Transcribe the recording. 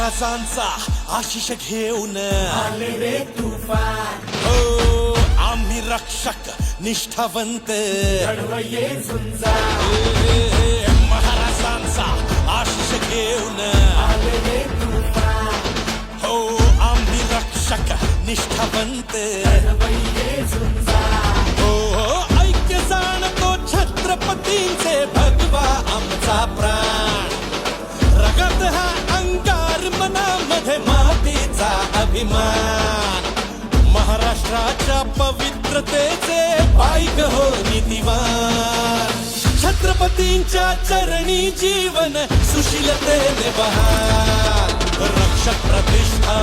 महाराजांचा आशिष घेऊन आले रे तुफान, हो आम्ही रक्षक निष्ठावंत लढवये झुंजा. महाराजांचा आशिष घेऊन आले रे तुफान, हो आम्ही रक्षक निष्ठावंत लढवये झुंजा. हो ऐक्य जाणतो छत्रपतींचे भगवा आमचा प्राण. रगत हा अंगार मनामध्ये मातीचा अभिमान. महाराष्ट्राच्या पवित्रतेचे पाईक हो नीतिवान. छत्रपतींच्या चरणी जीवन सुशीलतेने बहार. रक्षक प्रतिष्ठा